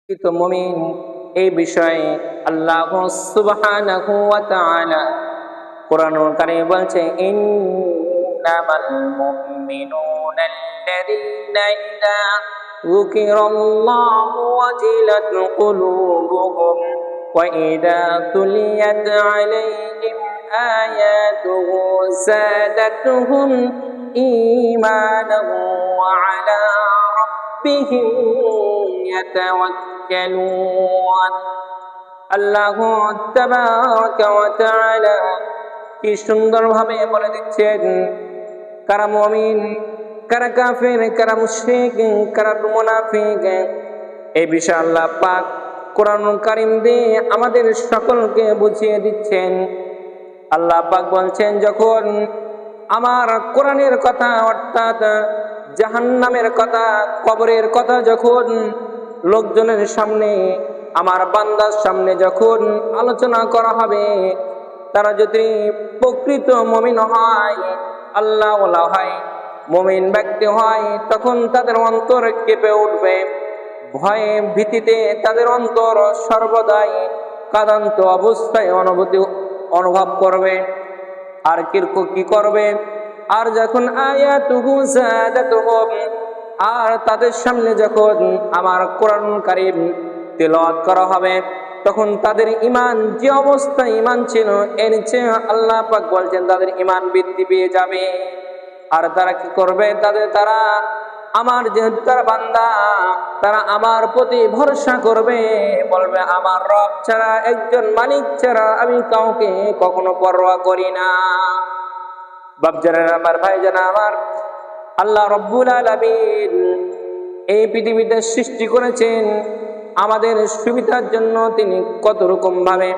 তো মুমিন এই বিষয়ে আল্লাহ সুবহানাহু ওয়া তাআলা কোরআনুল কারীমে বলছে ইন্নামাল মুমিনুনা আল্লাযীনা ইযা যুকিরাল্লাহু ওয়াজিলাত কুলুবুহুম ওয়া ইযা তুলিয়াত আলাইহিম আয়াতুহু যাদাতুহুম ঈমানান ওয়া আলা রাব্বিহিম ইয়াতাওয়াক্কালুন। আল্লাহ তাবারাকা ওয়া তাআলা কি সুন্দরভাবে বলে দিচ্ছেন কারা মুমিন, কারা কাফির, কারা মুশরিক, কারা মুনাফিক। এই বিষয়ে আল্লাহ পাক কোরআনুল কারীম দিয়ে আমাদের সকলকে বুঝিয়ে দিচ্ছেন। আল্লাহ পাক বলছেন, যখন আমার কোরআনের কথা অর্থাৎ জাহান্নামের কথা, কবরের কথা যখন লোকজনের সামনে, আমার বান্দার সামনে যখন আলোচনা করা হবে, তারা যদি প্রকৃত মুমিন হয়, আল্লাহ ওয়ালা হয়, মুমিন ব্যক্তি হয়, তখন তাদের অন্তর কেঁপে উঠবে। ভয়ে ভীতিতে তাদের অন্তর সর্বদাই কাদান্ত অবস্থায় অনুভব করবে। আর কি করবে? আর যখন আয়াতুহু যাদাতুহুম, আর তাদের সামনে যখন আমার কোরআনুল কারীম তিলাওয়াত করা হবে, তখন তাদের ঈমান যে অবস্থায় ঈমান ছিল এর চেয়ে আল্লাহ পাক বলছেন তাদের ঈমান বৃদ্ধি পেয়ে যাবে। আর তারা কি করবে? তারা আমার যেহেতু তারা বান্দা, তারা আমার প্রতি ভরসা করবে, বলবে আমার রব ছাড়া, একজন মালিক ছাড়া আমি কাউকে কখনো পরোয়া করি না। বাপজানা আমার, ভাইজানা আমার, আল্লাহ রব্বুল আলামিন এই পৃথিবীতে সৃষ্টি করেছেন আমাদের সুবিধার জন্য। তিনি কত রকম ভাবে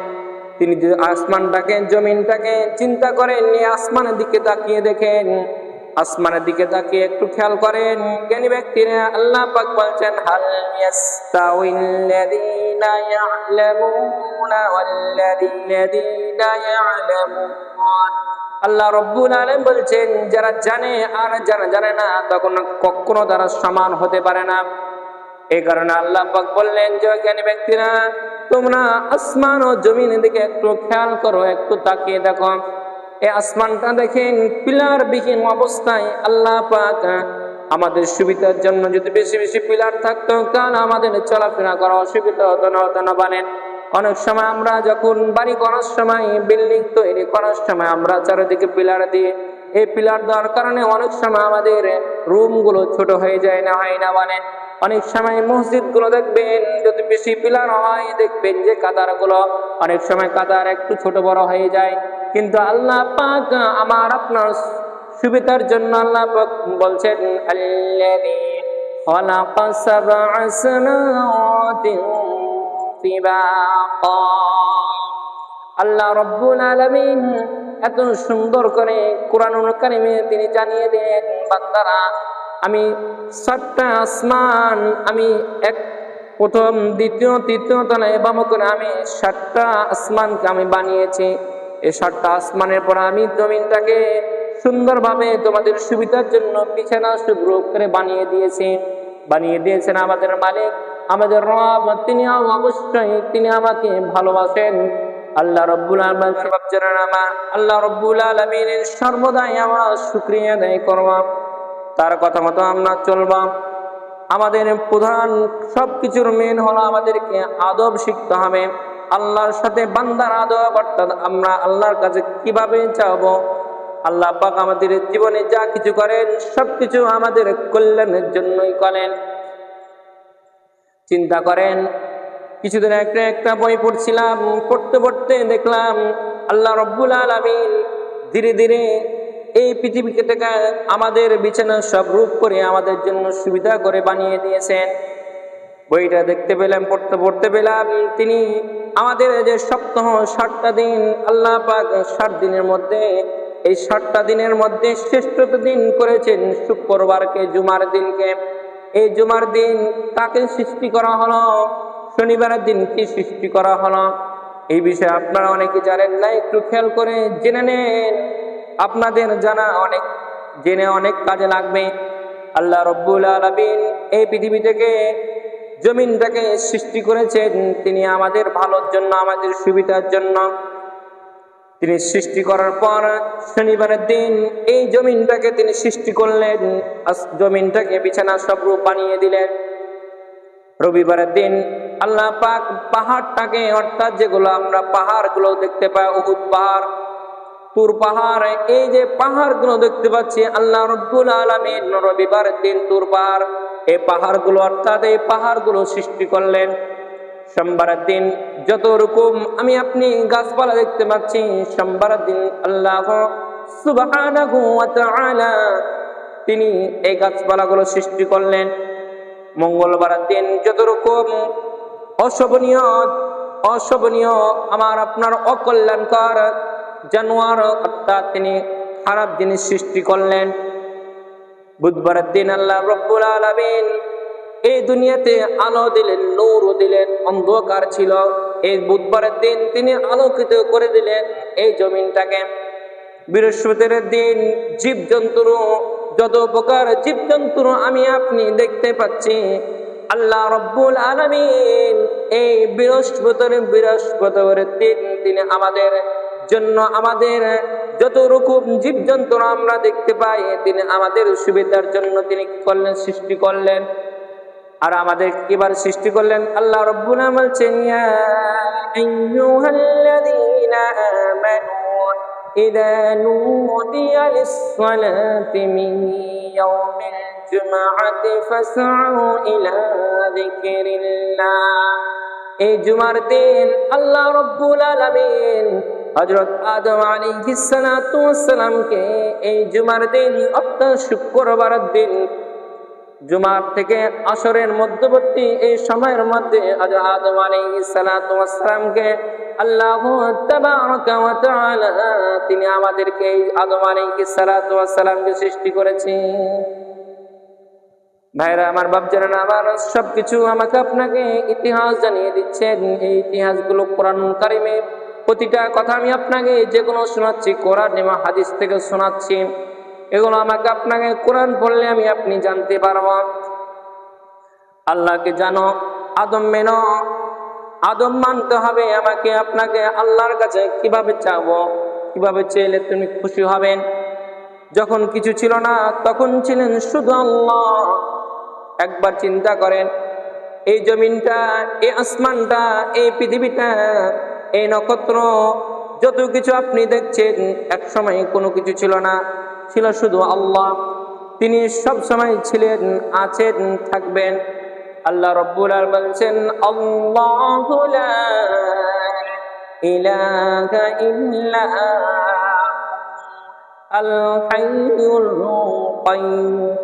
তিনি আসমানটাকে, জমিনটাকে চিন্তা করেন, আসমানের দিকে তাকিয়ে দেখেন, আসমানের দিকে তাকিয়ে একটু খেয়াল করেন জ্ঞানী ব্যক্তিরা। আল্লাহ পাক বলছেন হাল ইয়াস্তাউইল্লাযীনা ইয়া'লামুনা ওয়াল্লাযীনা ইয়া'লামুন। আল্লাহ রব্বুল আলামিন বলছেন যারা জানে আর যারা জানে না তখন কখনো তারা সমান হতে পারে না। এই কারণে আল্লাহ পাক বললেন যে জ্ঞানী ব্যক্তিরা, তোমরা আসমান ও জমিনের দিকে একটু খেয়াল করো, একটু তাকিয়ে দেখো। এই আসমানটা দেখেন পিলার বিহীন অবস্থায়। আল্লাহ পাক আমাদের সুবিধার জন্য যদি বেশি বেশি পিলার থাকতো তাহলে আমাদের চলাফেরা করা অসুবিধা হতো না। বানেন অনেক সময় আমরা যখন বাড়ি করার সময়, বিল্ডিং তৈরি করার সময় আমরা চারিদিকে পিলার দিই। এই পিলার দেওয়ার কারণে অনেক সময় আমাদের রুমগুলো ছোট হয়ে যায় না, হয় না? বানেন অনেক সময় মসজিদগুলো দেখবেন যদি বেশি পিলার হয়, দেখবেন যে কাতারগুলো অনেক সময় কাতার একটু ছোট বড় হয়ে যায়। কিন্তু আল্লাহ পাক আমার আপনার সুবিধার জন্য আল্লাহ পাক বলছেন আল্লাযী খালাকা সাবআ সামাওয়াতিন তিবাকা। আল্লাহ রব্বুল আলামিন এত সুন্দর করে কোরআনুল কারীমে তিনি জানিয়ে দেন, বান্দারা আমি 7টা আসমান, আমি এক প্রথম দ্বিতীয় তৃতীয় তলায় বাম করে আমি 7টা আসমানকে আমি বানিয়েছি। এই 7টা আসমানের পর আমি জমিনটাকে সুন্দরভাবে তোমাদের সুবিধার জন্য বিছানা সুব্রত করে বানিয়ে দিয়েছেন আমাদের মালিক, আমাদের রব। তিনি অবশ্যই তিনি আমাকে ভালোবাসেন। আল্লাহ রব্বুল আলামিন সব জানেন। আল্লাহ রব্বুল আলামিনের সর্বদাই আমরা শুকরিয়া আদায় করব, তার কথা মতো আমরা চলব। আমাদের প্রধান সবকিছুর মেন হলো আমাদেরকে আদব শিখতে হবে। আল্লাহর সাথে বান্দার আদব, অর্থাৎ আমরা আল্লাহর কাছে কিভাবে চাইবো। আল্লাহ পাক আমাদের জীবনে যা কিছু করেন সবকিছু আমাদের কল্যাণের জন্যই করেন। চিন্তা করেন, কিছুদিন একটা বই পড়ছিলাম, পড়তে দেখলাম আল্লাহ রব্বুল আলামিন ধীরে ধীরে এই পৃথিবীকে আমাদের বিছানা সব রূপ করে আমাদের জন্য সুবিধা করে বানিয়ে দিয়েছেন। বইটা দেখতে পেলাম, পড়তে পেলাম তিনি আমাদের যে সপ্তাহ 7টা দিন আল্লাহ পাক 7 দিনের মধ্যে, এই 7টা দিনের মধ্যে শ্রেষ্ঠতম দিন করেছেন শুক্রবারকে, জুমার দিনকে। এই জুমার দিন কাকে সৃষ্টি করা হলো, শনিবারের দিন কি সৃষ্টি করা হলো, এই বিষয়ে আপনারা অনেকে জানেন না। একটু খেয়াল করে জেনে নেন, আপনাদের জানা জেনে অনেক কাজে লাগবে। আল্লাহ রব্বুল আলামিন এই পৃথিবী থেকে জমিনটাকে সৃষ্টি করেছেন তিনি আমাদের ভালোর জন্য, আমাদের সুবিধার জন্য। তিনি সৃষ্টি করার পর শনিবারের দিন এই জমিনটাকে তিনি সৃষ্টি করলেন, জমিনটাকে বিছানা স্বরূপ বানিয়ে দিলেন। রবিবারের দিন আল্লাহ পাক পাহাড়টাকে, অর্থাৎ যেগুলো আমরা পাহাড়গুলো দেখতে পাই, উহুদ পাহাড়, তুর পাহাড়, এই যে পাহাড়গুলো দেখতে পাচ্ছি আল্লাহ রাব্বুল আলামিন রবিবারের দিন তুর পাহাড়, এই পাহাড়গুলো অর্থাৎ এই পাহাড়গুলো সৃষ্টি করলেন। সোমবারের দিন যত রকম আমি আপনি গাছপালা দেখতে পাচ্ছি, সোমবারের দিন আল্লাহ সুবহানাহু ওয়া তাআলা তিনি এই গাছপালাগুলো সৃষ্টি করলেন। মঙ্গলবারের দিন যত রকম অশোভনীয় আমার আপনার অকল্যাণকর জানোয়ার, অর্থাৎ তিনি খারাপ জিনিস সৃষ্টি করলেন। বুধবারের দিন আল্লাহ রাব্বুল আলামিন এই দুনিয়াতে আলো দিলেন, নূর দিলেন, অন্ধকার ছিল, এই বুধবারের দিন তিনি আলোকিত করে দিলেন এই জমিনটাকে। বৃহস্পতিবার দিন জীবজন্তুর, যত প্রকার জীবজন্তুর আমি আপনি দেখতে পাচ্ছি আল্লাহ রাব্বুল আলামিন এই বৃহস্পতিবার দিন তিনি আমাদের জন্য, আমাদের যত রকম জীবজন্তু আমরা দেখতে পাই তিনি আমাদের সুবিধার জন্য তিনি কি করলেন, সৃষ্টি করলেন। আর আমাদের কিবার সৃষ্টি করলেন আল্লাহ রাব্বুল আলামিন বলছেন, ইয়া আইয়ুহাল্লাযীনা আমানু ইযা নুদিয়া লিস-সালাতি মিন ইয়াউমিল জুমআতি ফাসআউ ইলা যিকরিল্লাহ। এই জুমার দিন আল্লাহ রাব্বুল আলামিন হযরত আদম আলাইহিস সালাতু ওয়াস সালামকে এই জুমার দিন, অর্থাৎ শুক্রবারের দিন, জুমার থেকে আসরের মধ্যবর্তী এই সময়ের মধ্যে হযরত আদম আলাইহিস সালাতু ওয়াস সালামকে আল্লাহু তাবারাকা ওয়া তাআলা তিনি আমাদেরকে আদম আলাইহিস সালাতু ওয়াস সালামকে সৃষ্টি করেছেন। ভাইরা আমার, বাপজানেরা আমার, সবকিছু আমাকে আপনাকে ইতিহাস জানিয়ে দিচ্ছেন। এই ইতিহাসগুলো কোরআন কারিমে প্রতিটা কথা আমি আপনাকে যেগুলো শোনাচ্ছি কোরআন এবং হাদিস থেকে শোনাচ্ছি, এগুলো আমাকে আপনাকে কোরআন পড়লে আমি আপনি জানতে পারবো। আল্লাহকে জানো, আদম মেনো, আদম মানতে হবে আমাকে আপনাকে। আল্লাহর কাছে কিভাবে চাবো, কিভাবে চাইলে তুমি খুশি হবেন? যখন কিছু ছিল না তখন ছিলেন শুধু আল্লাহ। একবার চিন্তা করেন, এই জমিনটা, এই আসমানটা, এই পৃথিবীটা, এই নক্ষত্র, যত কিছু আপনি দেখছেন এক সময় কোনো কিছু ছিল না, ছিল শুধু আল্লাহ। তিনি সব সময় ছিলেন, আছেন, থাকবেন। আল্লাহ রাব্বুল আলামিন বলছেন, আল্লাহু লা ইলাহা ইল্লা আল হাইয়ুল কাইয়্যুম।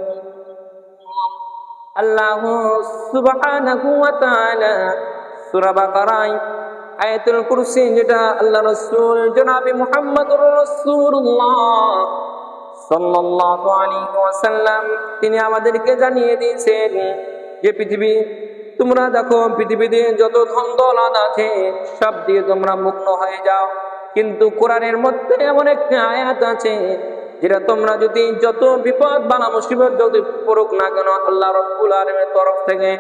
আল্লাহ সুবহানাহু ওয়া তাআলা সূরা বাকারায় আয়াতুল কুরসি, যেটা আল্লাহ রাসূল জনাবে মুহাম্মদুর রাসূলুল্লাহ সাল্লাল্লাহু আলাইহি ওয়াসাল্লাম তিনি আমাদেরকে জানিয়ে দিয়েছেন যে পৃথিবী, তোমরা দেখো পৃথিবীতে যত ধন দৌলত আছে সব দিয়ে তোমরা মুক্ত হয়ে যাও, কিন্তু কোরআনের মধ্যে এমন একটা আয়াত আছে যেটা তোমরা যদি যত বিপদ বালা মুসিবত যদি পড়ুক না কেন আল্লাহ রাব্বুল আলামিনের তরফ থেকে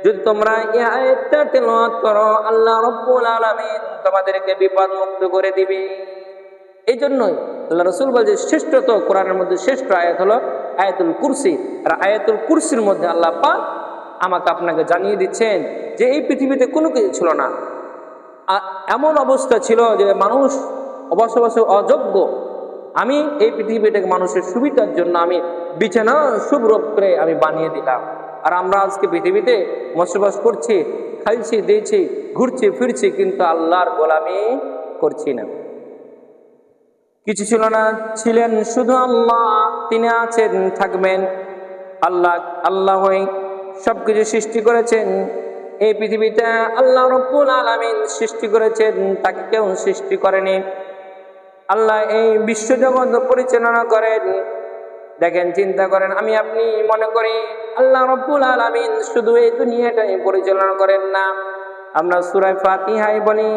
যদি তোমরা এই আয়াতটা তেলাওয়াত করো, আল্লাহ রাব্বুল আলামিন তোমাদেরকে বিপদ মুক্ত করে দিবে। এই জন্যই আল্লাহ রাসূল বলেছে শ্রেষ্ঠত কোরআনের মধ্যে শ্রেষ্ঠ আয়াত হলো আয়াতুল কুরসি। আর আয়াতুল কুরসির মধ্যে আল্লাহ পাক আমাকে আপনাকে জানিয়ে দিচ্ছেন যে এই পৃথিবীতে কোনো কিছু ছিল না, এমন অবস্থা ছিল যে মানুষ বসবাসে অযোগ্য। আমি এই পৃথিবীটাকে মানুষের সুবিধার জন্য আমি বিছানা শুভ্র করে আমি বানিয়ে দিলাম। আর আমরা আজকে পৃথিবীতে বসবাস করছি, খাইছি, দিয়েছি, ঘুরছি ফিরছি, কিন্তু আল্লাহর গোলামি করছি না। কিছু ছিল না, ছিলেন শুধু আল্লাহ। তিনি আছেন, থাকবেন। আল্লাহই সবকিছু সৃষ্টি করেছেন। এই পৃথিবীটা আল্লাহ রাব্বুল আলামিন সৃষ্টি করেছেন, তাকে কেউ সৃষ্টি করেনি। আল্লাহ এই বিশ্বজগৎ পরিচালনা করেন। দেখেন, চিন্তা করেন, আমি আপনি মনে করি আল্লাহ রাব্বুল আলামিন শুধু এই দুনিয়াটাই পরিচালনা করেন না। আমরা সূরা ফাতিহায় বলি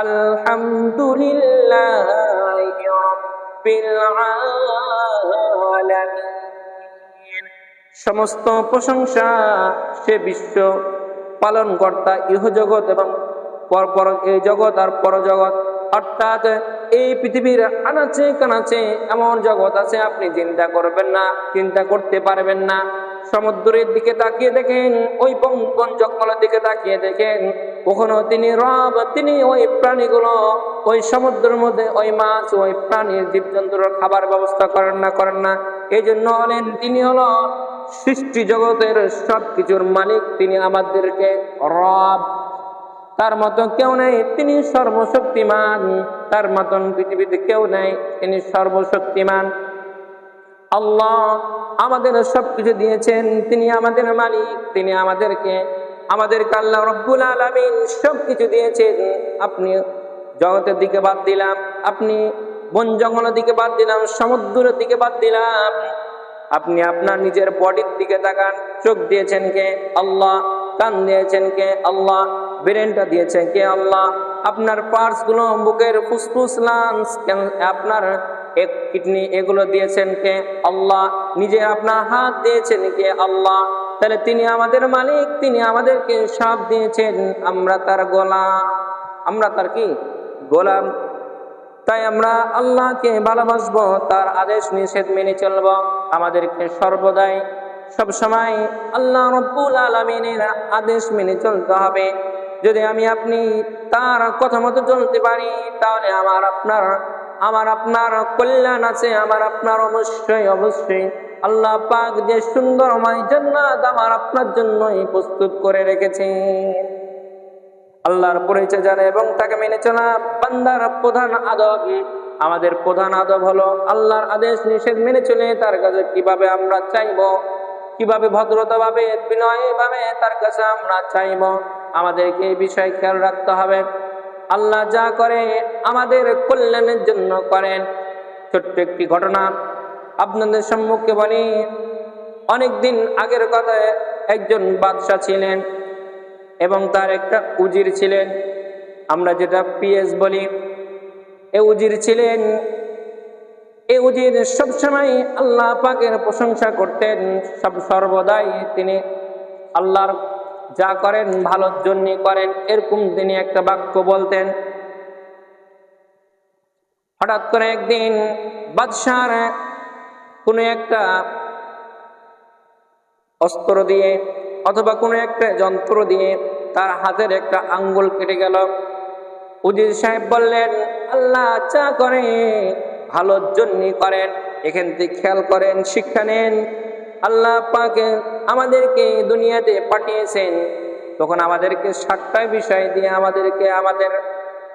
আলহামদুলিল্লাহি রাব্বিল আলামিন। সমস্ত প্রশংসা সে বিশ্ব পালন কর্তা ইহজগৎ এবং পর এই জগৎ আর পরজগৎ, অর্থাৎ এই পৃথিবীর আনাচে কানাচে এমন জগৎ আছে আপনি চিন্তা করবেন না, চিন্তা করতে পারবেন না। সমুদ্রের দিকে তাকিয়ে দেখেন, ওই বন জঙ্গলের দিকে তাকিয়ে দেখেন, কখনো তিনি রব, তিনি ওই প্রাণীগুলো ওই সমুদ্রের মধ্যে ওই মাছ ওই প্রাণীর জীবজন্তুর খাবার ব্যবস্থা করেন না। এই জন্য হলেন তিনি হলো সৃষ্টি জগতের সবকিছুর মালিক, তিনি আমাদেরকে রব। তার মতো কেউ নেই, তিনি সর্বশক্তিমান, তার মতন পৃথিবীতে কেউ নেই, তিনি সর্বশক্তিমান। আল্লাহ আমাদের সবকিছু দিয়েছেন, তিনি আমাদের মালিক, তিনি আমাদেরকে আল্লাহ রব্বুল আলামিন সবকিছু দিয়েছেন। আপনি জগতের দিকে বাদ দিলাম, আপনি বন জঙ্গলের দিকে বাদ দিলাম, সমুদ্রের দিকে বাদ দিলাম, আপনি আপনার নিজের বডির দিকে তাকান। চোখ দিয়েছেন কে? আল্লাহ। কান দিয়েছেন কে? আল্লাহ। ব্রেনটা দিয়েছেন কে? আল্লাহ। আপনার পার্টস গুলো, বুকের ফুসফুস, লাংস, আপনার কিডনি, এগুলো দিয়েছেন কে? আল্লাহ। নিজে আপনার হাত দিয়েছেন কে? আল্লাহ। তাহলে তিনি আমাদের মালিক, তিনি আমাদেরকে সব দিয়েছেন, আমরা তার গোলাম। আমরা তার কি? গোলাম। তাই আমরা আল্লাহকে ভালোবাসবো, তার আদেশ নিষেধ মেনে চলবো। আমাদেরকে সর্বদাই সবসময় আল্লাহ রব্বুল আলামিনের আদেশ মেনে চলতে হবে। যদি আমি আপনি তার কথা মতো চলতে পারি, তাহলে আমার আপনার কল্যাণ আছে, আমার আপনার অবশ্যই আল্লাহ পাক যে সুন্দরময় জান্নাত আমার আপনার জন্যই প্রস্তুত করে রেখেছে। আল্লাহর পরিচয় জানা এবং তাকে মেনে চলা বান্দার প্রধান আদব। আমাদের প্রধান আদব হলো আল্লাহর আদেশ নিষেধ মেনে চলে তার কাছে কিভাবে আমরা চাইবো, কিভাবে ভদ্রতা ভাবে বিনয় ভাবে তার কাছে আমরা চাইবো। আমাদেরকে এই বিষয়ে খেয়াল রাখতে হবে। আল্লাহ যা করে আমাদের কল্যাণের জন্য করেন। ছোট্ট একটি ঘটনা আপনাদের সম্মুখে বলি। অনেকদিন আগের কথায়, একজন বাদশাহ ছিলেন এবং তার একটা উজির ছিলেন, আমরা যেটা পিএস বলি। এ উজির ছিলেন, এ উজির সবসময় আল্লাহ পাকের প্রশংসা করতেন, সর্বদাই তিনি আল্লাহর যা করেন ভালোর জন্যই করেন, এরকম তিনি একটা বাক্য বলতেন। হঠাৎ করে একদিন বাদশার কোনো একটা অস্ত্র দিয়ে অথবা কোনো একটা যন্ত্র দিয়ে তার হাতের একটা আঙ্গুল কেটে গেল। উজির সাহেব বললেন, আল্লাহ যা করে ভালোর জন্যই করেন, এখান থেকে খেয়াল করেন, শিক্ষা নেন। আল্লাহ পাকে আমাদেরকে দুনিয়াতে পাঠিয়েছেন, তখন আমাদেরকে 7টা বিষয় দিয়ে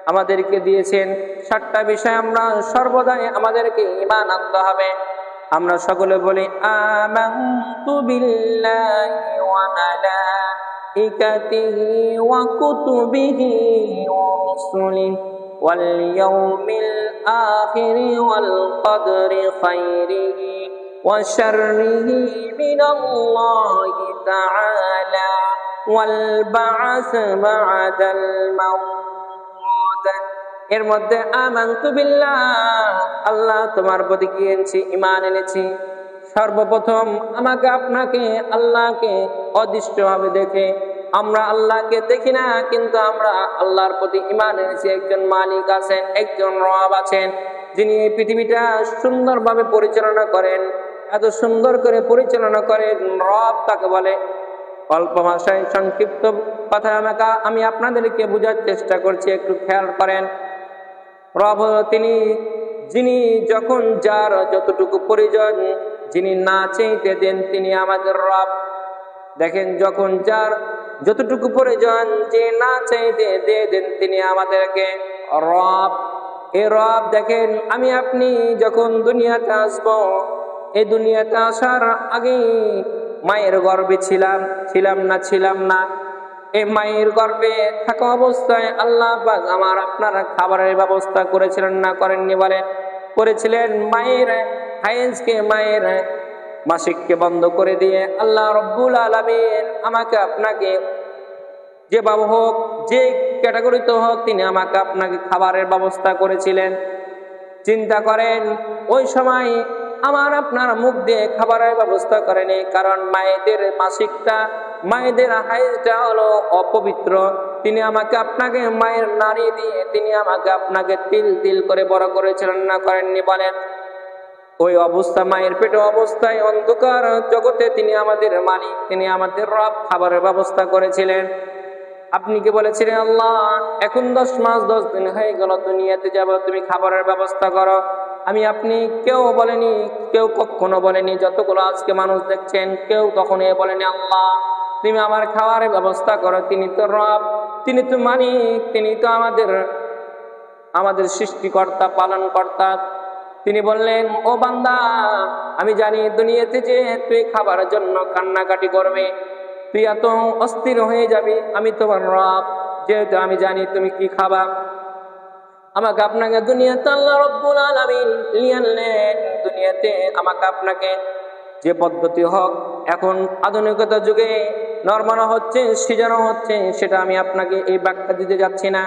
আমাদেরকে দিয়েছেন। 7টা বিষয় আমরা সর্বদাই আমাদেরকে ঈমান আনতে হবে। আমরা সকলে বলি আমানতু বিল্লাহি ওয়া মালাইকাতিহি ওয়া কুতুবিহি ওয়া রুসুলিহি ওয়াল ইয়াউমিল আখিরি ওয়াল কদরি খাইরিহি ওয়া শাররিহি মিনাল্লাহি তাআলা ওয়াল বা'স বা'দাল মাউত। এর মধ্যে আমানতু বিল্লাহ, আল্লাহ তোমার প্রতি কি এনেছি? ঈমান এনেছি। সর্বপ্রথম আমাকে আপনাকে আল্লাহকে অদৃষ্টভাবে দেখে, আমরা আল্লাহকে দেখি না, কিন্তু আমরা আল্লাহর প্রতি ঈমান এনেছি। একজন মালিক আছেন, একজন রব আছেন, যিনি এই পৃথিবীটা সুন্দরভাবে পরিচালনা করেন, এত সুন্দর করে পরিচালনা করেন। রব তাকে বলে। অল্প ভাষায় সংক্ষিপ্ত কথায় আমি আপনাদেরকে বোঝার চেষ্টা করছি, একটু খেয়াল করেন। রব তিনি, যিনি যখন যার যতটুকু প্রয়োজন, যিনি না চাইতে দেন, তিনি আমাদের রব। দেখেন, যখন যার যতটুকু প্রয়োজন, যে না চাইতে দিয়ে দেন, তিনি আমাদেরকে রব। এ রব দেখেন, আমি আপনি যখন দুনিয়াতে আসবো, এই দুনিয়াতে আসার আগে মায়ের গর্ভে ছিলাম না। এই মায়ের গর্ভে থাকা অবস্থায় আল্লাহ পাক আমার আপনারা খাবারের ব্যবস্থা করেছিলেন না করেননি? বলেন, করেছিলেন। মায়ের হায়েজকে, মায়ের মাসিককে বন্ধ করে দিয়ে আল্লাহ রব্বুল আলামিন আমাকে আপনাকে যেভাবে হোক, যে ক্যাটাগরিতে হোক, তিনি আমাকে আপনাকে খাবারের ব্যবস্থা করেছিলেন। চিন্তা করেন, ওই সময় আমার আপনার মুখ দিয়ে খাবারের ব্যবস্থা করেনি, কারণ মায়েদের মায়েদের হাইজটা হলো অপবিত্র, তিনি আমাকে আপনাকে মায়ের নারী দিয়ে তিনি আমাকে আপনাকে তিল তিল করে বড় করেছিলেন না করেননি বলেন? ওই অবস্থা মায়ের পেটে অবস্থায় অন্ধকার জগতে তিনি আমাদের মালিক, তিনি আমাদের রব, খাবারের ব্যবস্থা করেছিলেন। আপনি কি বলেছিলেন আল্লাহ এখন 10 মাস 10 দিন হয়ে গেল দুনিয়াতে যাব, তুমি খাবারের ব্যবস্থা করো? আপনি কেউ বলেনি, কেউ কখনো বলেনি। যতগুলো আজকে মানুষ দেখছেন কেউ কখনো বলেনি আল্লাহ তুমি আমার খাবারের ব্যবস্থা করো। তিনি তো রব, তিনি তো মালিক, তিনি তো আমাদের সৃষ্টিকর্তা, পালনকর্তা। তিনি বললেন ও বান্দা, আমি জানি দুনিয়াতে যে তুই খাবারের জন্য কান্নাকাটি করবে, তুই এত অস্থির হয়ে যাবি, আমি তোমার রব, যেহেতু আমি জানি তুমি কি খাবা। আমাকে আপনাকে দুনিয়াতে আল্লাহ রাব্বুল আলামিন নিয়ে আনলেন দুনিয়াতে, আমাকে আপনাকে যে পদ্ধতি হোক এখন আধুনিকতা যুগে নরমানো হচ্ছে, সিজানো হচ্ছে, সেটা আমি আপনাকে এই ব্যাখ্যা দিতে যাচ্ছি না।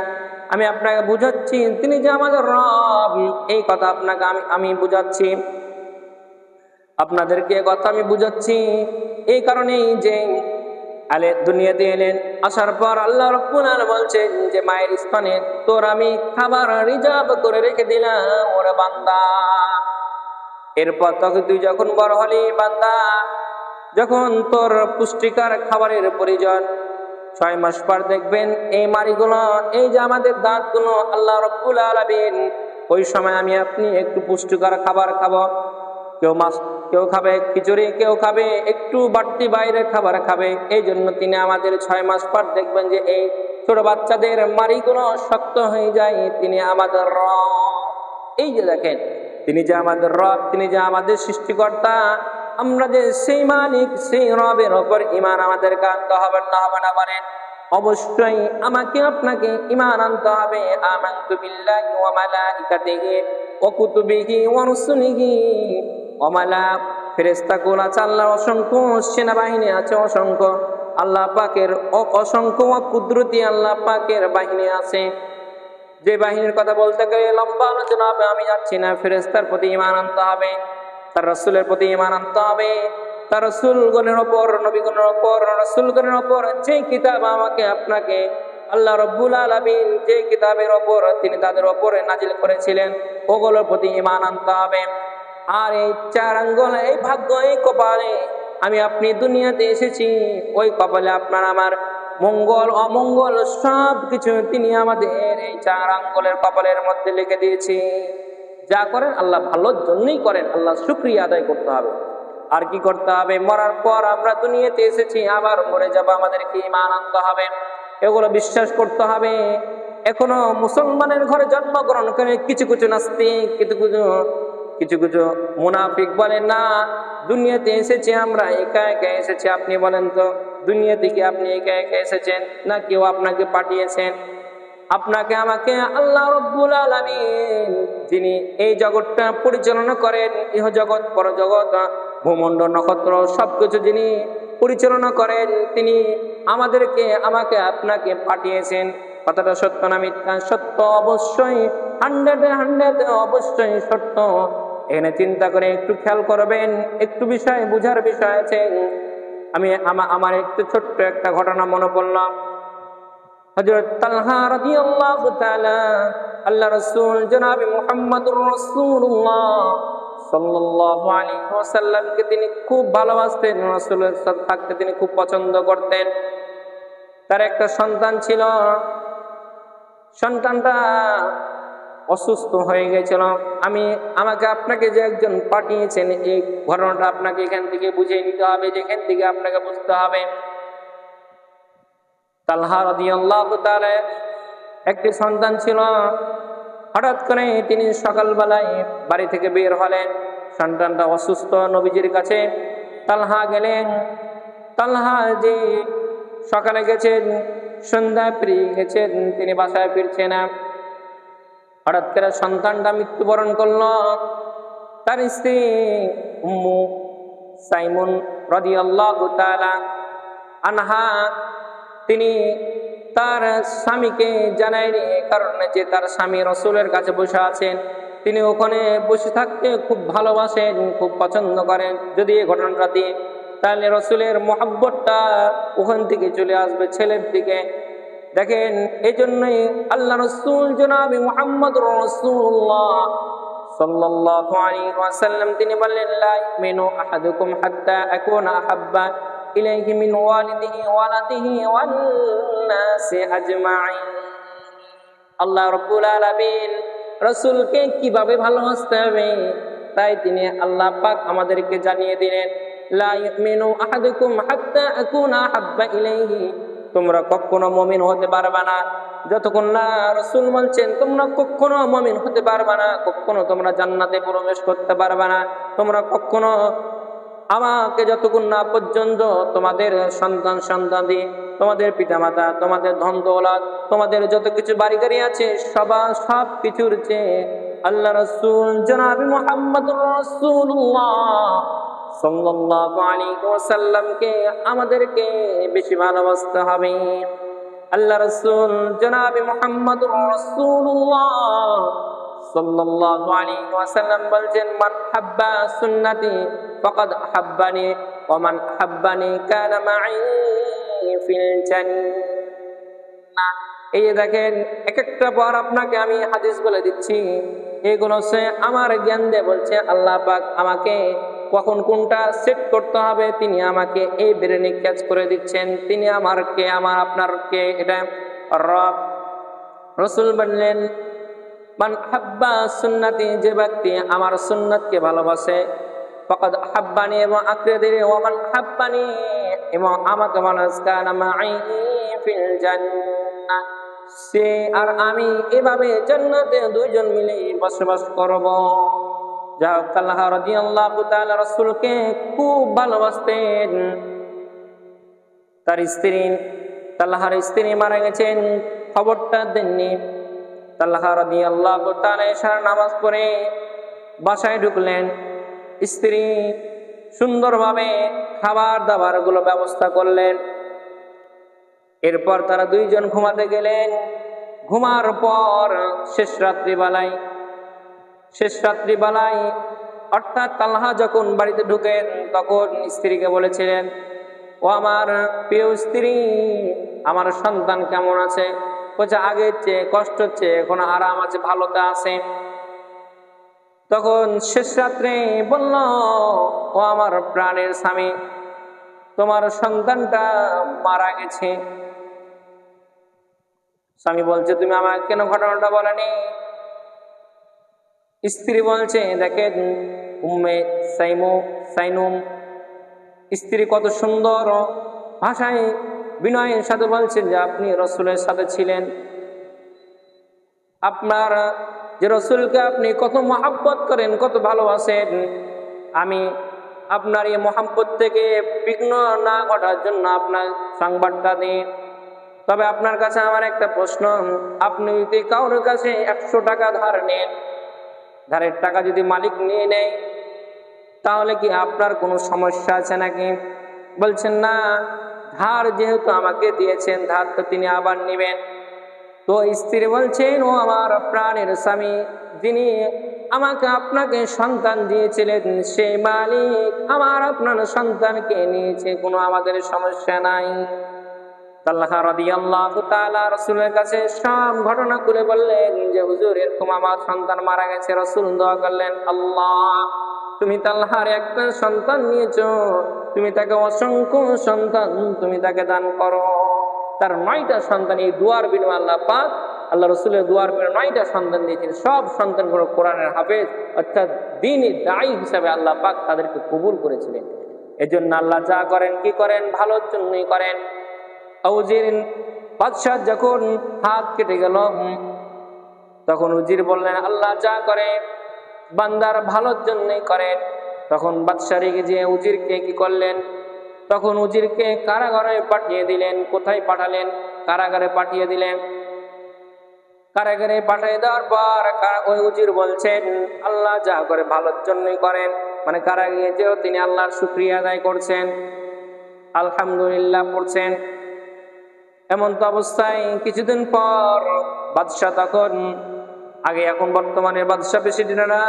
আমি আপনাকে বুঝাচ্ছি তিনি যে আমাদের রব, এই কথা আপনাকে আমি বুঝাচ্ছি, আপনাদেরকে কথা আমি বুঝাচ্ছি। এই কারণেই যে দুনিয়াতে এলেন, আসার পর আল্লাহ রাব্বুল আলামিন বলছেন যে মায়ের স্থানে তোর আমি খাবার রিজার্ভ করে রেখে দিলাম ওরে বান্দা। এরপর তোকে তুই যখন বড় হলি বান্দা, যখন তোর পুষ্টিকর খাবারের প্রয়োজন, 6 মাস পর দেখবেন এই মাড়িগুলো, এই যে আমাদের দাঁতগুলো আল্লাহ রাব্বুল আলামিন, ওই সময় আমি আপনি একটু পুষ্টিকর খাবার খাবো। কেউ মাছ, কেউ খাবে খিচুড়ি, কেউ খাবে একটু বাড়তি বাইরের খাবার খাবে। এই জন্য তিনি আমাদের 6 মাস পর দেখবেন যে এই ছোট বাচ্চাদের মাড়িগুলো শক্ত হয়ে যায়। তিনি আমাদের রব। এই যে দেখেন, তিনি যে আমাদের রব, তিনি যে আমাদের সৃষ্টিকর্তা, আমরা যে সেই মালিক, সেই রবের ওপর ঈমান আমাদেরকে আনতে হবে না হবে না বলেন? অবশ্যই আমাকে আপনাকে ঈমান আনতে হবে। আমানতু বিল্লাহি ওয়া মালাইকাতিহি ওয়া কুতুবিহি ওয়া রুসুলিহি ওয়া ফেরেশতাকুল আছে আল্লাহর অসংখ্য, সেনাবাহিনী আছে অসংখ্য, আল্লাহ পাকের অসংখ্য কুদরতি আল্লাহ পাকের বাহিনী আছে। যে বাহিনীর কথা বলতে গেলে লম্বা আলোচনা হবে, আমি যাচ্ছি না। ফেরেশতার প্রতি ঈমান আনতে হবে, তার রাসূলের প্রতি ঈমান আনতে হবে, তার রাসূলগণের উপর, নবীগণের উপর, রাসূলগণের উপর যে কিতাব আমাকে আপনাকে আল্লাহ রাব্বুল আলামিন যে কিতাবের উপর তিনি তাদের উপরে নাজিল করেছিলেন, ওগুলোর প্রতি ঈমান আনতে হবে। আর এই 4 আঙ্গুল, এই ভাগ্য, এই কপালে আমি আপনি দুনিয়াতে এসেছি, ওই কপালে আপনার আমার মঙ্গল অমঙ্গল সব কিছু তিনি আমাদের এই 4 আঙ্গুলের কপালের মধ্যে লিখে দিয়েছি। যা করেন আল্লাহ ভালোর জন্যই করেন, আল্লাহ শুকরিয়া আদায় করতে হবে। আর কি করতে হবে? মরার পর আমরা দুনিয়াতে এসেছি, আবার মরে যাব, আমাদেরকে ঈমান আনতে হবে, এগুলো বিশ্বাস করতে হবে। এখনো মুসলমানের ঘরে জন্মগ্রহণ করে কিছু কিছু নাস্তিক, কিছু কিছু মুনাফিক বলে না দুনিয়াতে এসেছি আমরা একা একা এসেছি। আপনি বলেন তো দুনিয়াতে কি আপনি একা একা এসেছেন না কেউ আপনাকে পাঠিয়েছেন? আপনাকে আমাকে আল্লাহ রাব্বুল আলামিন যিনি এই জগৎটা পরিচালনা করেন, ইহজগৎ পরজগৎ ভূমণ্ডল নক্ষত্র সবকিছু যিনি পরিচালনা করেন, তিনি আমাকে আপনাকে পাঠিয়েছেন। কথাটা সত্য না মিথ্যা? সত্য, অবশ্যই 100 অবশ্যই সত্য। এখানে চিন্তা করে একটু খেয়াল করবেন, একটু বিষয় বুঝার বিষয় আছে। আমার একটু ছোট্ট একটা ঘটনা মনে পড়লাম। হযরত তালহা রাদিয়াল্লাহু তাআলা আল্লাহ রাসূল জনাবে মুহাম্মদুর রাসূলুল্লাহ সাল্লাল্লাহু আলাইহি ওয়াসাল্লামকে তিনি খুব ভালোবাসতেন, রাসূলের সাথে থাকতে তিনি খুব পছন্দ করতেন। তার একটা সন্তান ছিল, সন্তানটা অসুস্থ হয়ে গেছিল। আমাকে আপনাকে যে একজন পাঠিয়েছেন, এই ঘটনাটা আপনাকে এখান থেকে বুঝিয়ে নিতে হবে, যেখান থেকে আপনাকে বুঝতে হবে। তালহা রাদিয়াল্লাহু তাআলা একটি সন্তান ছিল। হঠাৎ করে তিনি সকালবেলায় বাড়ি থেকে বের হলেন, সন্তানটা অসুস্থ, নবীজির কাছে তালহা গেলেন। তালহা যে সকালে গেছেন, সন্ধ্যায় ফিরে গেছেন, তিনি বাসায় ফিরছে না। হঠাৎ করে সন্তানটা মৃত্যুবরণ করল। তার স্ত্রী উম্মু সাইমুন রাদিয়াল্লাহু তাআলা আনহা তিনি তার স্বামীকে জানায়নি, কারণ যে তার স্বামী রাসূলের কাছে বসে আছেন, তিনি ওখানে বসে থাকতে খুব ভালোবাসেন, খুব পছন্দ করেন। যদি এই ঘটনাটা দিয়ে তাহলে রসুলের মহব্বতটা ওখান থেকে চলে আসবে ছেলের দিকে। দেখেন, এই জন্যই আল্লাহ রসুল জনাবি মুহাম্মদ রাসূলুল্লাহ সাল্লাল্লাহু আলাইহি ওয়াসাল্লাম তিনি বললেন, লা ইউমিনু আহাদুকুম হাত্তা আকুনা আহাব্বা ইলাইহি মিন ওয়ালিদিহি ওয়ালাদিহি ওয়ান নাসি আজমাইন। আল্লাহ রাব্বুল আলামিন রাসূলকে কিভাবে ভালোবাসতে হবে তাই তিনি আল্লাহ পাক আমাদেরকে জানিয়ে দিলেন, লা ইউমিনু আহাদুকুম হাত্তা আকুনা আহাব্বা ইলাইহি, তোমরা কখনো মুমিন হতে পারবে না যতক্ষণ না, রাসূল বলছেন তোমরা কখনো মুমিন হতে পারবে না, কখনো তোমরা জান্নাতে প্রবেশ করতে পারবে না, তোমরা কখনো আমাকে যতক্ষণ না পর্যন্ত তোমাদের সন্তান সন্তানাদি, তোমাদের পিতামাতা, তোমাদের ধন দৌলত, তোমাদের যত কিছু বাড়ি গাড়ি আছে সব কিছুর চেয়ে আল্লাহ রাসূল জনাবি মুহাম্মদুর রাসূলুল্লাহ সাল্লাল্লাহু আলাইহি ওয়াসাল্লামকে আমাদেরকে বেশি ভালোবাসতে হবে। আল্লাহ রাসূল জনাবি মুহাম্মদুর রাসূলুল্লাহ সাল্লাল্লাহু আলাইহি ওয়াসাল্লাম বলেন, মান হাব্বা সুন্নতি ফাকাদ হাব্বানি ওয়া মান হাব্বানি কানা মাই ফিল জান্নাহ। এই দেখেন, এক একটা পর আপনাকে আমি হাদিস বলে দিচ্ছি, এগুলো সে আমার জ্ঞান দিয়ে বলছে। আল্লাহ পাক আমাকে কখন কোনটা সেট করতে হবে তিনি আমাকে এই ব্রেনে ক্যাচ করে দিচ্ছেন। তিনি আমার কে, আমার আপনার কে, এটা রব। রাসূল বললেন, মান হাব্বা সুন্নতি, যে ব্যক্তি আমার সুন্নতকে ভালোবাসে, ফাকাদ হাব্বানি, এবং আঁকড়ে দিলে, ওয়া মান হাব্বানি, এবং আমাকে ভালোবাসে, কানা মাই ফিল জান্নাহ, সে আর আমি এভাবে জান্নাতে দুইজন মিলে বসবাস করব। যা হোক, তালহা রাদিয়াল্লাহু তাআলা রাসূলকে খুব ভালোবাসতেন। তার স্ত্রী, তালহার স্ত্রী মারা গেছেন, খবরটা দেননি। তালহা রাদিয়াল্লাহু তাআলা এশার নামাজ পড়ে বাসায় ঢুকলেন। স্ত্রী সুন্দরভাবে খাবার দাবার গুলো ব্যবস্থা করলেন। এরপর তারা দুইজন ঘুমাতে গেলেন। ঘুমার পর শেষ রাত্রিবেলায় অর্থাৎ তালহা যখন বাড়িতে ঢুকেন তখন স্ত্রীকে বলেছিলেন, ও আমার প্রিয় স্ত্রী, আমার সন্তান কেমন আছে? বলছে, আগের চেয়ে কষ্ট হচ্ছে, এখন আরাম আছে, ভালোতে আছে। তখন শেষ রাত্রে বলল, ও আমার প্রাণের স্বামী, তোমার সন্তানটা মারা গেছে। স্বামী বলছে, তুমি আমাকে কেন ঘটনাটা বলেনি? স্ত্রী বলছে, দেখেন উম্মে সাইনুম, স্ত্রী কত সুন্দর ভাষায় বিনয়ের সাথে বলছেন যে আপনি রসুলের সাথে ছিলেন, আপনার যে রসুলকে আপনি কত মহব্বত করেন, কত ভালোবাসেন, আমি আপনার এই মহব্বত থেকে বিঘ্ন না ঘটার জন্য আপনার সংবাদটা দিই। তবে আপনার কাছে আমার একটা প্রশ্ন, আপনি যদি কারোর কাছে 100 টাকা ধার নেন, ধারের টাকা যদি মালিক নিয়ে নেয় তাহলে কি আপনার কোনো সমস্যা আছে নাকি? বলছেন, না, ধার যেহেতু আমাকে দিয়েছেন, ধার তো তিনি আবার নেবেন। তো স্ত্রী বলছেন, ও আমার প্রাণের স্বামী, যিনি আমাকে আপনাকে সন্তান দিয়েছিলেন সেই মালিক আমার আপনার সন্তানকে নিয়েছে, কোনো আমাদের সমস্যা নাই। তালহা রাদিয়াল্লাহু তাআলা রাসূলের কাছে সব ঘটনা খুলে বললেন যে হুজুর, এরকম আমার সন্তান মারা গেছে। রাসূল দোয়া করলেন, আল্লাহ, তুমি তালহার একটা সন্তান নিয়েছো, তুমি তাকে অসংখ্য সন্তান তুমি তাকে দান করো। তার 9টা সন্তান, এই দুয়ার বিনিময়ে আল্লাহ পাক আল্লাহ রাসূলের দুয়ার বিনিময়ে 9টা সন্তান দিয়েছেন। সব সন্তানগুলো কোরআনের হাফেজ অর্থাৎ দ্বীনি দায়ী হিসাবে আল্লাহ পাক তাদেরকে কবুল করেছিলেন। এজন্য আল্লাহ যা করেন কি করেন ভালোর জন্যই করেন। উজির বাদশাহ যখন হাত কেটে গেল তখন উজির বললেন, আল্লাহ যা করে বান্দার ভালোর জন্যই করেন। তখন বাদশাহ রেগে যে উজিরকে কি করলেন, তখন উজিরকে কারাগারে পাঠিয়ে দিলেন। কোথায় পাঠালেন? কারাগারে পাঠিয়ে দিলেন। কারাগারে পাঠিয়ে দেওয়ার পর ওই উজির বলছেন, আল্লাহ যা করে ভালোর জন্যই করেন। মানে কারাগারে যেও তিনি আল্লাহর শুকরিয়া আদায় করছেন, আলহামদুলিল্লাহ পড়ছেন। এমন তো অবস্থায় কিছুদিন পর বাদশাহ, তখন আগে এখন বর্তমানে বাদশাহ প্রেসিডেন্টরা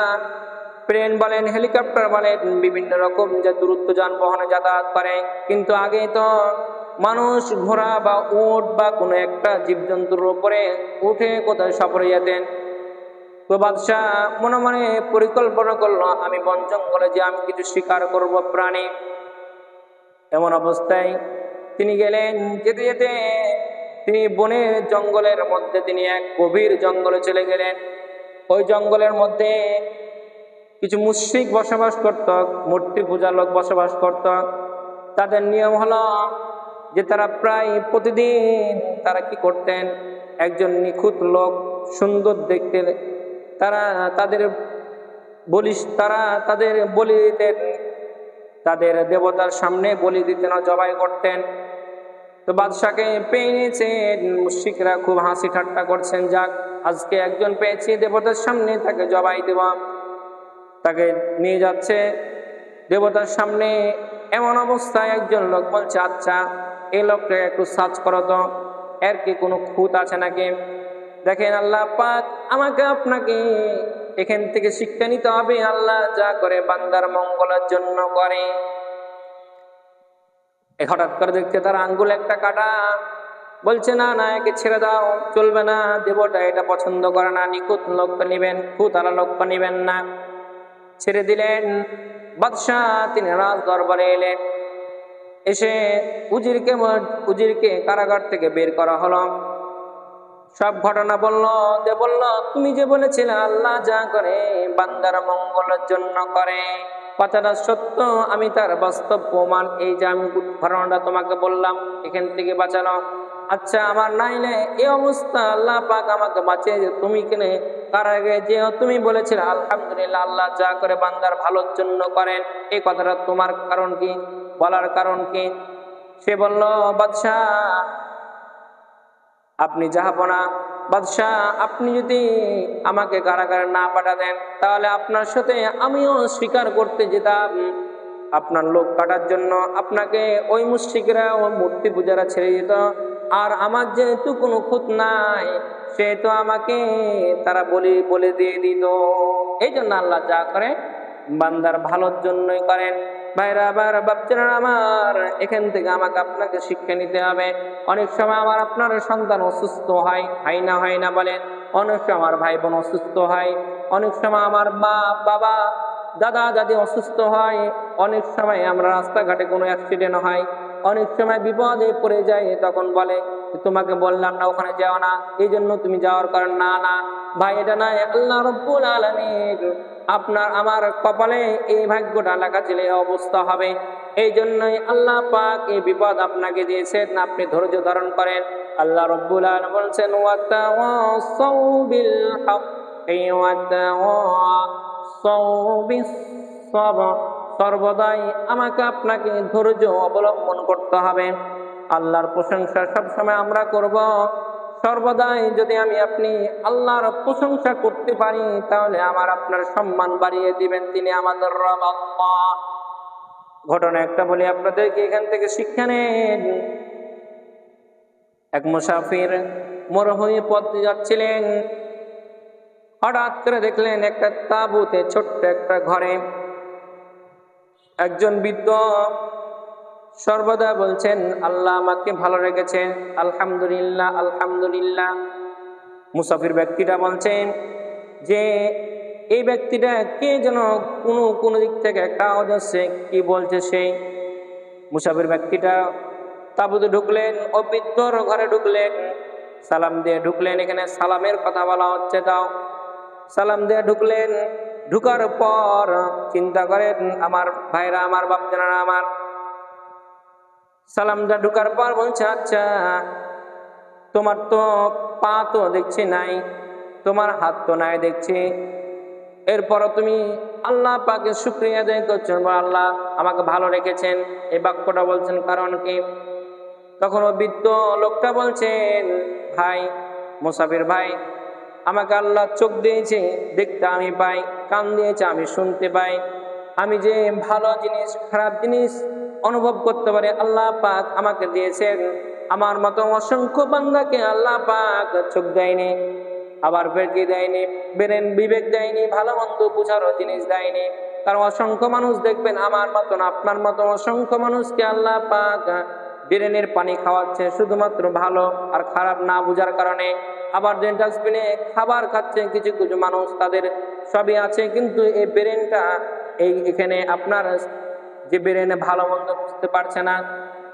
প্লেন বলেন, হেলিকপ্টার বলেন, বিভিন্ন রকম যে দূরত্ব যানবাহনে যাতায়াত করে। কিন্তু আগে তো মানুষ ঘোড়া বা উট বা কোনো একটা জীবজন্তুর উপরে উঠে কোথায় সফরে যেতেন। তো বাদশাহ মনে মনে পরিকল্পনা করলো, আমি বন জঙ্গলে যে আমি কিছু শিকার করব প্রাণী। এমন অবস্থায় তিনি গেলেন। যেতে যেতে তিনি বনের জঙ্গলের মধ্যে তিনি এক গভীর জঙ্গলে চলে গেলেন। ওই জঙ্গলের মধ্যে কিছু মুশরিক বসবাস করত, মূর্তি পূজার লোক বসবাস করত। তাদের নিয়ম হলো যে তারা প্রায় প্রতিদিন তারা কি করতেন, একজন নিখুঁত লোক সুন্দর দেখতে তারা তাদের বলি দিতেন, তাদের দেবতার সামনে বলি দিতেন, জবাই করতেন। তো বাদশাকে পেয়ে নিয়েছেন, মুশরিকরা খুব হাসি ঠাট্টা করছেন, যাক আজকে একজন পেয়েছি দেবতার সামনে, তাকে জবাই দেব। তাকে নিয়ে যাচ্ছে দেবতার সামনে। এমন অবস্থায় একজন লোক বলছে, আচ্ছা এই লোকটাকে একটু সার্চ করো তো, এর কি কোনো খুঁত আছে নাকি। দেখেন আল্লাহ পাক আমাকে আপনাকে এখান থেকে শিক্ষা নিতে হবে, আল্লাহ যা করে বান্দার মঙ্গলের জন্য করে। হঠাৎ করে দেখতে তার আঙ্গুল একটা কাটা। বলছে না না, একে ছেড়ে দাও, চলবে না, দেবতা এটা পছন্দ করে না, নিখুঁত লোকটা নিবেন, খুঁতালা লোকটা নিবেন না। ছেড়ে দিলেন। বাদশাহ তিনি রাজ দরবারে এলেন। এসে উজিরকে কারাগার থেকে বের করা হলো। সব ঘটনা বলল তুমি যে বলেছিলে আল্লাহ যা করে বান্দার মঙ্গলের জন্য করে, কথাটা সত্য, আমি তার বাস্তব প্রমাণ। এই যে আমি ঘটনাটা তোমাকে বললাম, এখান থেকে বাঁচানো। আচ্ছা আমার নাইলে এই অবস্থা, আল্লাহ পাক আমাকে বাঁচিয়ে যে তুমি কেনে কারাগারে যে তুমি বলেছিলে আলহামদুলিল্লাহ আল্লাহ যা করে বান্দার ভালোর জন্য করেন, এই কথাটা তোমার কারণ কি, বলার কারণ কি? সে বলল, বাদশাহ আপনি জাহাপনা, বাদশাহ আপনি যদি আমাকে কারাগারে না পাঠাতেন তাহলে আপনার সাথে আমিও স্বীকার করতে যেতাম। আপনার লোক কাটার জন্য আপনাকে ওই মুশরিকরা ও মূর্তি পূজারা ছেড়ে যেত। আর আমার যেহেতু কোনো খুঁত নাই, সেহেতু আমাকে তারা বলে দিয়ে দিত। এই জন্য আল্লাহ যা করে বান্দার ভালোর জন্যই করেন। ভাইরা আবার বাচ্চারা আমার, এখান থেকে আমাকে আপনাকে শিক্ষা নিতে হবে। অনেক সময় আমার আপনার সন্তান অসুস্থ হয় না বলেন, অনেক সময় আমার ভাই বোন অসুস্থ হয়, অনেক সময় আমার মা বাবা দাদা দাদি অসুস্থ হয়, অনেক সময় আমরা রাস্তাঘাটে কোনো অ্যাক্সিডেন্ট হয়, অনেক সময় বিপদে পড়ে যায়, তখন বলে তোমাকে বললাম না ওখানে যাও না, এই জন্য তুমি যাওয়ার কারণ না। ভাই এটা নাই, আল্লাহ রাব্বুল আলামিন আপনার আমার কপালে এই ভাগ্যটা লেখা ছিল, এই অবস্থা হবে। এই জন্যই আল্লাহ পাক এই বিপদ আপনাকে দিয়েছেন, আপনি ধৈর্য ধারণ করেন। আল্লাহ রাব্বুল আলামিন বলছেন ওয়াতাওয়াসাউ বিল হাক্কি ওয়াতাওয়াসাউ বিস সাবর, সর্বদাই আমাকে আপনাকে ধৈর্য অবলম্বন করতে হবে। আল্লাহর প্রশংসা সবসময় আমরা করব। সর্বদাই যদি আমি আপনি আল্লাহর প্রশংসা করতে পারি তাহলে আমার আপনার সম্মান বাড়িয়ে দিবেন তিনি আমাদের রব আল্লাহ। ঘটনা একটা বলি আপনাদেরকে, এখান থেকে শিক্ষা নেন। এক মুসাফির মরুভূমি পথ যাচ্ছিলেন। হঠাৎ করে দেখলেন একটা তাঁবুতে, ছোট্ট একটা ঘরে একজন বৃদ্ধ সর্বদা বলছেন আল্লাহ আমাকে ভালো রেখেছেন, আলহামদুলিল্লাহ আলহামদুলিল্লাহ। মুসাফির ব্যক্তিটা বলছেন যে এই ব্যক্তিটা কে যেন কোনো দিক থেকে একটা আওয়াজ আসছে, কি বলছে সেই। মুসাফির ব্যক্তিটা তাঁবুতে ঢুকলেন, ও বৃদ্ধর ঘরে ঢুকলেন, সালাম দিয়ে ঢুকলেন। এখানে সালামের কথা বলা হচ্ছে, তাও সালাম দিয়ে ঢুকলেন। ঢুকার পর চিন্তা করেন আমার ভাইরা আমার বাপজানা আমার, সালাম দিয়ে ঢুকার পর বলছে আচ্ছা তোমার তো পা তো দেখছি নাই, তোমার হাত তো নাই দেখছি, এরপরও তুমি আল্লাহ পাকে শুকরিয়া আদায় করছেন, আল্লাহ আমাকে ভালো রেখেছেন, এই বাক্যটা বলছেন কারণ কি? তখন ও বৃদ্ধ লোকটা বলছেন, ভাই মুসাফির ভাই, আমাকে আল্লাহ চোখ দিয়েছে দেখতে আমি পাই, কান দিয়েছে আমি শুনতে পাই, আমি যে ভালো জিনিস খারাপ জিনিস অনুভব করতে পারি আল্লাহ পাক আমাকে দিয়েছেন। আমার মতো অসংখ্য বান্দাকে আল্লাহ পাক চোখ দেয়নি। আবার কি দেয়নি? ব্রেন, বিবেক দেয়নি, ভালো মন্দ বুঝারও জিনিস দেয়নি। কারণ অসংখ্য মানুষ দেখবেন আমার মতন আপনার মতো অসংখ্য মানুষকে আল্লাহ পাক ব্রেনের পানি খাওয়াচ্ছে শুধুমাত্র ভালো আর খারাপ না বুঝার কারণে। আবার যে ডাস্টবিনে খাবার খাচ্ছে কিছু কিছু মানুষ, তাদের সবই আছে, কিন্তু এই ব্রেনটা এখানে আপনার যে ব্রেনে ভালো মন্দ বুঝতে পারছে না।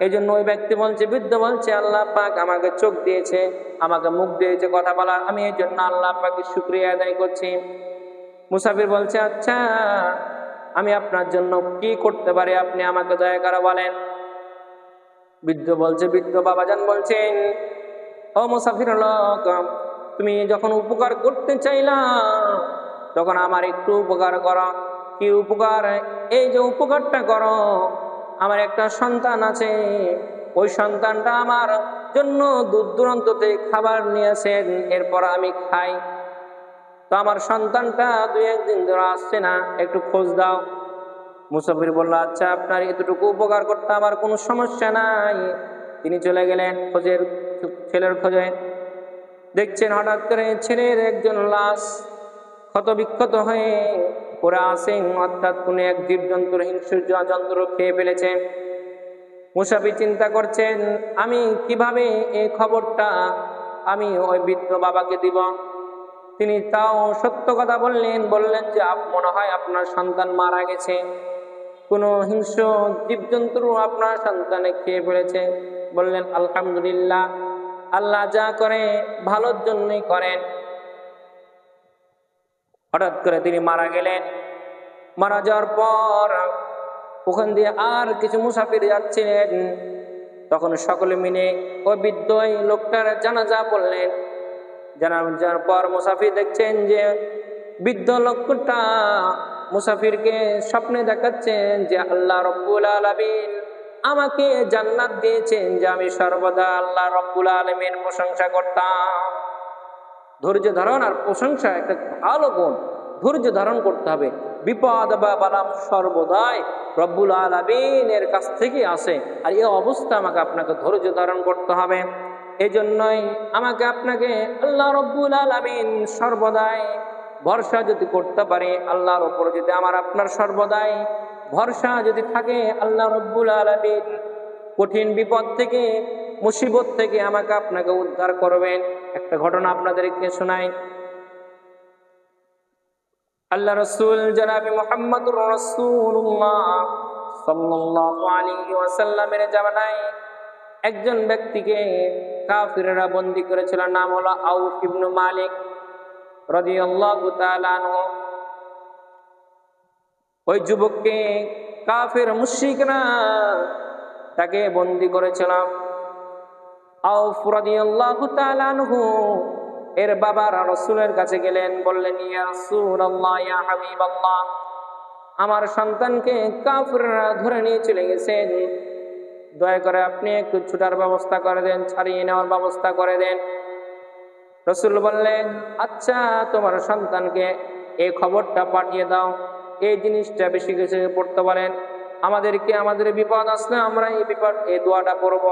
এই জন্য ওই ব্যক্তি বলছে, বৃদ্ধ বলছে, আল্লাহ পাক আমাকে চোখ দিয়েছে, আমাকে মুখ দিয়েছে কথা বলার, আমি এই জন্য আল্লাহ পাকের শুকরিয়া আদায় করছি। মুসাফির বলছে, আচ্ছা আমি আপনার জন্য কি করতে পারি, আপনি আমাকে দয়া করে বলেন। বৃদ্ধ বলছে, বৃদ্ধ বাবাজান বলছেন, ও মুসাফির লোক, তুমি যখন উপকার করতে চাইলা তখন আমার একটু উপকার করো। কি উপকার? এই যে উপকারটা করো, আমার একটা সন্তান আছে, ওই সন্তানটা আমার জন্য দূর দূরান্ত থেকে খাবার নিয়ে আসেন, এরপর আমি খাই। তো আমার সন্তানটা 2-1 দিন ধরে আসছে না, একটু খোঁজ দাও। মুসাফির বলল, আচ্ছা আপনার এতটুকু উপকার করতে আমার কোনো সমস্যা নাই। তিনি চলে গেলেন ছেলের খোঁজে। দেখছেন হঠাৎ করে ছেলের একজন লাশ ক্ষত বিক্ষত হয়ে পড়ে আসেন, অর্থাৎ কোন এক জীবজন্তুর, হিংস্র জন্তুর খেয়ে ফেলেছে। মুসাফির চিন্তা করছেন, আমি কিভাবে এই খবরটা আমি ওই বৃদ্ধ বাবাকে দিব। তিনি তাও সত্য কথা বললেন যে মনে হয় আপনার সন্তান মারা গেছে, কোনো হিংস্র জীবজন্তু আপনার সন্তানে খেয়ে ফেলেছে। বললেন, আলহামদুলিল্লাহ, আল্লাহ যা করে ভালোর জন্যই করেন। হঠাৎ করে তিনি মারা গেলেন। মারা যাওয়ার পর ওখান দিয়ে আর কিছু মুসাফির যাচ্ছিলেন। তখন সকলে মিলে ওই বৃদ্ধ লোকটার জানাজা পড়লেন। জানাজার পর মুসাফির দেখছেন যে বৃদ্ধ লোকটা মুসাফিরকে স্বপ্নে দেখাচ্ছেন যে আল্লাহ রব্বুল আলামিন আমাকে জান্নাত দিয়েছেন, যে আমি সর্বদা আল্লাহ রব্বুল আলামিনের প্রশংসা করতাম। ধৈর্য ধারণ আর প্রশংসা একটা ভালো গুণ, ধৈর্য ধারণ করতে হবে। বিপদ বা বালা সর্বদাই রব্বুল আলামিনের কাছ থেকে আসে, আর এই অবস্থা আমাকে আপনাকে ধৈর্য ধারণ করতে হবে। এই জন্যই আমাকে আপনাকে আল্লাহ রব্বুল আলামিন সর্বদাই ভরসা যদি করতে পারে, আল্লাহর উপর যদি আমার আপনার সর্বদাই ভরসা যদি থাকে, আল্লাহ রব্বুল আলামিন কঠিন বিপদ থেকে, মুসিবত থেকে আমাকে আপনাকে উদ্ধার করবেন। একটা ঘটনা আপনাদেরকে শোনাই। আল্লাহ রাসূল জনাবে মুহাম্মদুর রাসূলুল্লাহ সাল্লাল্লাহু আলাইহি ওয়াসাল্লামের জামানায় একজন ব্যক্তিকে কাফিররা বন্দী করেছিল, নাম হলো আউফ ইবনে মালিক রাদিয়াল্লাহু তাআলা আনহু। ওই যুবককে কাফির মুশরিকরা তাকে বন্দী করেছিল। আউফ রাদিয়াল্লাহু তাআলা আনহু এর বাবা রাসূলের কাছে গেলেন, বললেন, ইয়া রাসূলুল্লাহ, ইয়া হাবিবাল্লাহ, আমার সন্তানকে কাফিররা ধরে নিয়ে চলে গেছেন, দয়া করে আপনি একটু ছুটার ব্যবস্থা করে দেন, ছাড়িয়ে নেওয়ার ব্যবস্থা করে দেন। রাসূল বললেন, আচ্ছা তোমার সন্তানকে এই খবরটা পাঠিয়ে দাও, এই জিনিসটা বেশি কিছু পড়তে বলেন, আমাদেরকে আমাদের বিপদ আসলে আমরা এই দোয়াটা পড়ব।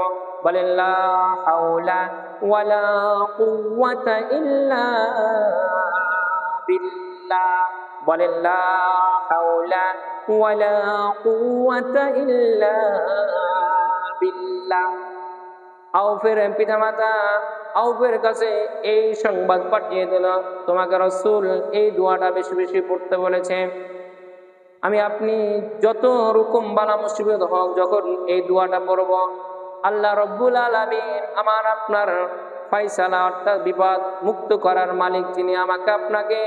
বলেন, লা হাওলা ওয়ালা কুওয়াতা ইল্লা বিল্লাহ। বলেন, লা হাওলা ওয়ালা কুওয়াতা ইল্লা বিল্লাহ। আউফের পিতামাতা আউফের কাছে এই সংবাদ পাঠিয়ে দিল, তোমাকে রাসূল এই দোয়াটা বেশি বেশি পড়তে বলেছে। আমি আপনি যত রকম বালা মুসিবত হোক, যখন এই দোয়াটা পড়ব, আল্লাহ রব্বুল আলামিন আমার আপনার ফয়সালা, অর্থাৎ বিপদ মুক্ত করার মালিক, যিনি আমাকে আপনাকে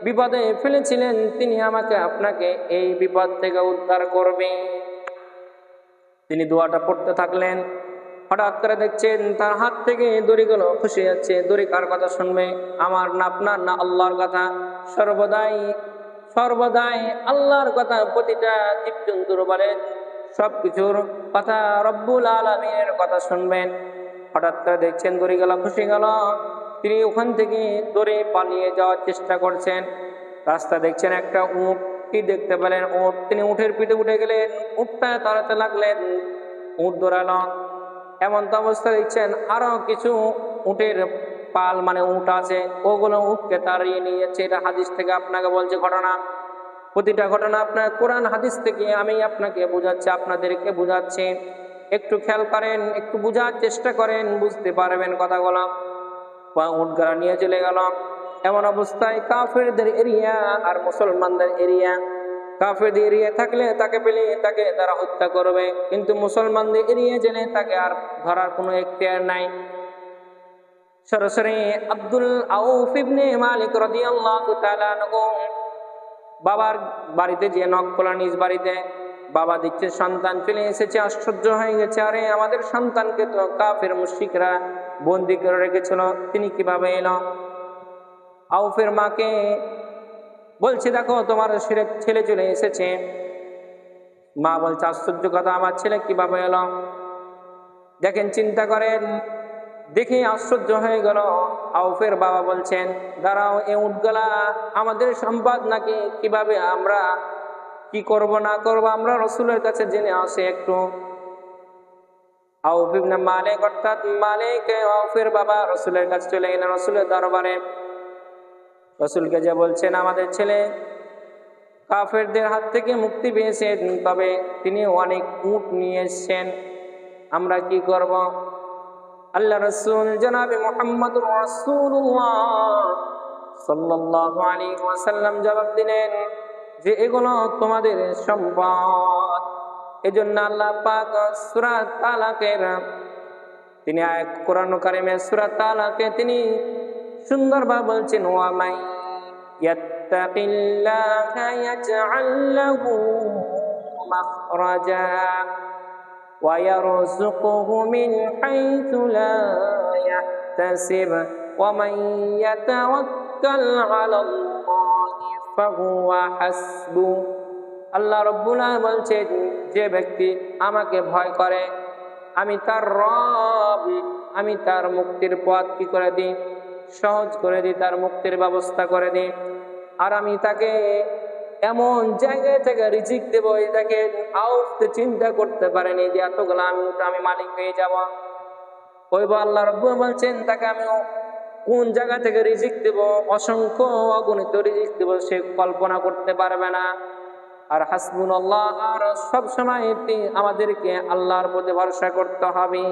বিপদে ফেলেছিলেন, তিনি আমাকে আপনাকে এই বিপদ থেকে উদ্ধার করবে। তিনি দোয়াটা পড়তে থাকলেন। হঠাৎ করে দেখছেন তার হাত থেকে দড়িগুলো খসে যাচ্ছে। দড়ি কার কথা শুনবে? আমার না আপনার না আল্লাহর কথা। সর্বদাই আল্লাহর কথা, প্রতিটা জীবজন্তুর বলে সবকিছুর কথা রব্বুল আলামিনের কথা শুনবেন। হঠাৎ করে দেখছেন দড়িগুলো খসে গেল। তিনি ওখান থেকে দড়ি পালিয়ে যাওয়ার চেষ্টা করছেন। রাস্তা দেখছেন একটা উট, কি দেখতে পেলেন? উট। তিনি উটের পিঠে উঠে গেলেন, উটটা তাড়াতে লাগলেন, উট দৌড়ালো। এমন তো অবস্থা দেখছেন আরো কিছু উটের পাল মানে উট আছে, ওগুলো উটকে তাড়িয়ে নিয়েছে। এটা হাদিস থেকে আপনাকে বলছে ঘটনা। প্রতিটা ঘটনা আপনার কোরআন হাদিস থেকে আমি আপনাকে বুঝাচ্ছি, আপনাদেরকে বুঝাচ্ছি। একটু খেয়াল করেন, একটু বুঝার চেষ্টা করেন, বুঝতে পারবেন কথাগুলো। উট গাড়া নিয়ে চলে গেল। এমন অবস্থায় কাফেরদের এরিয়া আর মুসলমানদের এরিয়া, কাফেরদের এরিয়া থাকলে তাকে পেলে তাকে তারা হত্যা করবে, কিন্তু মুসলমানদের এরিয়া জেনে তাকে আর ধরার কোনো এখতিয়ার নাই। সরাসরি আব্দুল আউফ ইবনে মালিক রাদিয়াল্লাহু তাআলা আনহু বাবার বাড়িতে যে নক খোলা, নিজ বাড়িতে বাবা দিচ্ছে সন্তান চলে এসেছে। আশ্চর্য হয়ে গেছে, আরে আমাদের সন্তানকে তো কাফের মুশরিকরা বন্দি করে রেখেছিল, তিনি কিভাবে এলো? আউফের মাকে বলছে, দেখো তোমার ছেলে চলে এসেছে। মা বলছে, আশ্চর্য কথা, আমার ছেলে কিভাবে এলো? দেখেন, চিন্তা করেন, দেখে আশ্চর্য হয়ে গেল। আউফের বাবা বলছেন, দাঁড়াও, এ উটগুলা আমাদের সম্পদ নাকি? কিভাবে আমরা কি করব না করব, আমরা রসুলের কাছে জেনে আসে একটু। আউফ ইবনে মালিক অর্থাৎ মালিক আউফের বাবা রসুলের কাছে চলে গেলেন, রসুলের দরবারে। রসুলকে যে বলছেন, আমাদের ছেলে কাফেরদের হাত থেকে মুক্তি পেয়েছেন, তবে তিনি অনেক উট নিয়ে এসেছেন, আমরা কি করব? আল্লাহ রসুল জনাবে মুহাম্মদুর রাসূলুল্লাহ সাল্লাল্লাহু আলাইহি ওয়াসাল্লাম জবাব দিলেন যে এগুলো তোমাদের সম্পদ। এজন্য আল্লাহ পাক সূরা তালাকের তিনি আয়াত কোরআন কারিমের সূরা তালাকে তিনি সুন্দরভাবে বলছেন, ওয়া মান ইয়াত্তাকিল্লাহা ইয়াজআল লাহু মাখরাজা ويرزقه من حيث لا يحتسب ومن يتوكل على الله فهو حسبه। আল্লাহ রাব্বুল আলামিন বলছেন, যে ব্যক্তি আমাকে ভয় করে, আমি তার রব, আমি তার মুক্তির পথ কি করে দিই? সহজ করে দিই, তার মুক্তির ব্যবস্থা করে দিই। আর আমি তাকে এমন জায়গায় থেকে রিজিক দেবো, এটাকে আউফ চিন্তা করতে পারেনি যে এতগুলো আমি মালিক হয়ে যাব। ওই আল্লাহ রাব্বুল বলছেন, তাকে আমি কোন জায়গা থেকে রিজিক দেব, অসংখ্য অগণিত রিজিক দেব, সে কল্পনা করতে পারবে না। আর হাসবুনাল্লাহ, আর সব সময় আমাদেরকে আল্লাহর প্রতি ভরসা করতে হবে।